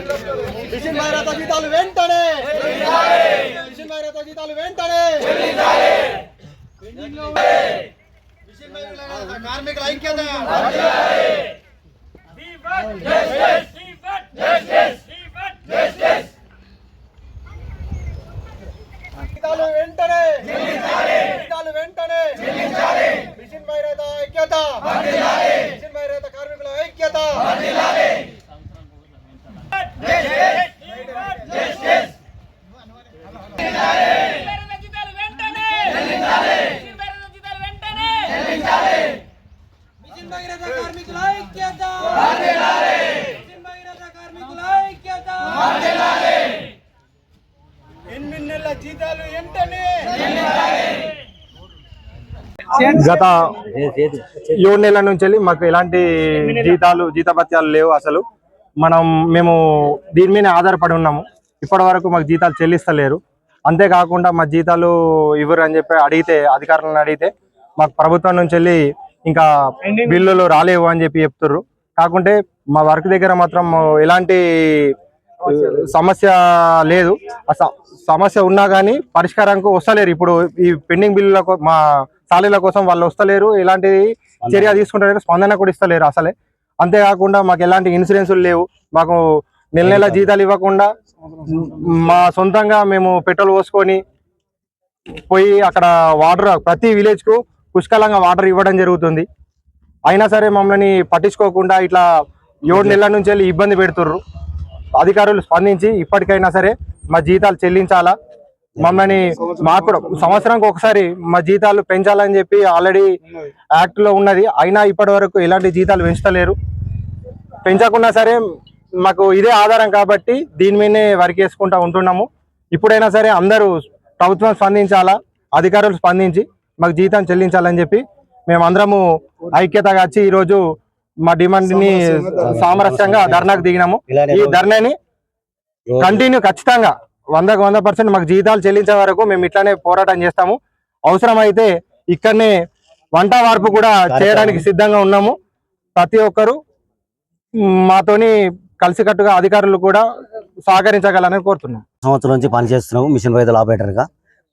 Machine Bhagiratha జీతాలు వెంటనే machine Bhagiratha జీతాలు వెంటనే మిషన్ భగీరథ కార్మికుల ఐక్యత జీతాలు వెంటనే జీతాలు వెంటనే మిషన్ భగీరథ ఐక్యత మిషన్ భగీరథ కార్మికుల ఐక్యత గత 7 నెలల నుంచి మాకు ఎలాంటి జీతభత్యాలు లేవు. అసలు మేము దీని మీద ఆధారపడి ఉన్నాము. ఇప్పటి వరకు మాకు జీతాలు చెల్లిస్తలేరు. అంతేకాకుండా మా జీతాలు ఇవ్వరు అని చెప్పి అధికారులను అడిగితే మాకు ప్రభుత్వం నుంచి ఇంకా బిల్లులు రాలేవు అని చెప్పి చెప్తుర్రు. కాకుంటే మా వర్క్ దగ్గర మాత్రం ఎలాంటి సమస్య లేదు. సమస్య ఉన్నా కానీ పరిష్కారానికి వస్తలేరు. ఇప్పుడు ఈ పెండింగ్ బిల్లులకు మా సాలీల కోసం వాళ్ళు వస్తలేరు. ఎలాంటి చర్య తీసుకుంటలేరు, స్పందన కూడా ఇస్తలేరు అసలే. అంతేకాకుండా మాకు ఎలాంటి ఇన్సూరెన్సులు లేవు. మాకు నెల జీతాలు ఇవ్వకుండా మా సొంతంగా మేము పెట్రోల్ పోసుకొని పోయి అక్కడ వాటర్ ప్రతి విలేజ్ కు పుష్కలంగా వాటర్ ఇవ్వడం జరుగుతుంది. అయినా సరే మమ్మల్ని పట్టించుకోకుండా ఇట్లా 7 నెలల నుంచి ఇబ్బంది పెడుతుర్రు. అధికారులు స్పందించి ఇప్పటికైనా సరే మా జీతాలు చెల్లించాలా, మమ్మల్ని మాకు కూడా సంవత్సరానికి ఒకసారి మా జీతాలు పెంచాలని చెప్పి ఆల్రెడీ యాక్ట్ లో ఉన్నది. అయినా ఇప్పటి వరకు ఎలాంటి జీతాలు పెంచుతలేరు. పెంచకుండా సరే మాకు ఇదే ఆధారం కాబట్టి దీని మీదనే వర్క్ చేసుకుంటూ ఉంటున్నాము. ఇప్పుడైనా సరే అందరూ ప్రభుత్వం స్పందించాలా, అధికారులు స్పందించి మాకు జీతం చెల్లించాలని చెప్పి మేమందరము ఐక్యతగా వచ్చి ఈరోజు మా డిమాండ్ ని సామరస్యంగా ధర్నాకు దిగినాము. ఈ ధర్నాని కంటిన్యూ ఖచ్చితంగా 100% మాకు జీతాలు చెల్లించే వరకు మేము ఇట్లానే పోరాటం చేస్తాము. అవసరమైతే ఇక్కడనే వంట వార్పు కూడా చేయడానికి సిద్ధంగా ఉన్నాము. ప్రతి ఒక్కరు మాతోని కలిసికట్టుగా అధికారులు కూడా సహకరించగలని కోరుతున్నాం. సంవత్సరం నుంచి పనిచేస్తున్నాము మిషన్ భగీరథ ఆపరేటర్ గా.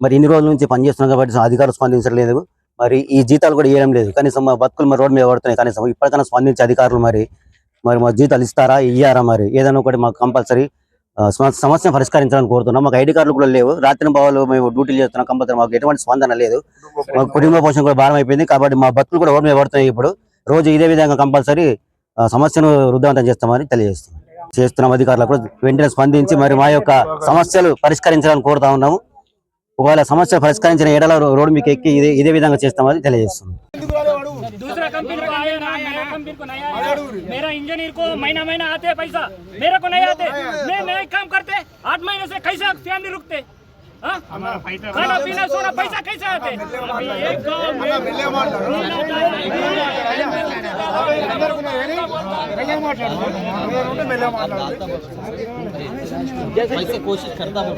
మరి ఇన్ని రోజుల నుంచి పనిచేస్తున్నాం కాబట్టి అధికారులు స్పందించలేదు. మరి ఈ జీతాలు కూడా ఇవ్వడం లేదు. కనీసం మా బతుకులు మరి రోడ్డు మీద పడుతున్నాయి. కనీసం ఇప్పటికైనా స్పందించే అధికారులు మరి మా జీతాలు ఇస్తారా, ఇయ్యారా, మరి ఏదైనా ఒకటి మాకు కంపల్సరీ సమస్యను పరిష్కరించాలని కోరుతున్నాం. మాకు ఐడి కార్డులు కూడా లేవు. రాత్రి బావులు మేము డ్యూటీలు చేస్తున్నాం. కంపల్సరీ మాకు ఎటువంటి స్పందన లేదు. మాకు కుటుంబ పోషణ కూడా భారం అయిపోయింది కాబట్టి మా బతుకులు కూడా రోడ్డు మీద పడుతున్నాయి. ఇప్పుడు రోజు ఇదే విధంగా కంపల్సరీ సమస్యను వృద్ధాంతం చేస్తామని చేస్తున్నాం. అధికారులు కూడా వెంటనే స్పందించి మరి మా యొక్క సమస్యలు పరిష్కరించాలని కోరుతా ఉన్నాము. ఒకవేళ సమస్య పరిష్కరించిన ఏడల రోడ్డు మీకు ఎక్కి ఇదే విధంగా చేస్తామని తెలియజేస్తున్నాం. दूसरा कंपनी को आया ना, मेरा कंपनी को नहीं आया। मेरा इंजीनियर को महीना आते पैसा, मेरे को नहीं आते। मैं काम करते 8 महीने से कैसे फैमिली रुकते? खाना पीना सोना पैसा कैसे आते? कोशिश करता हूँ।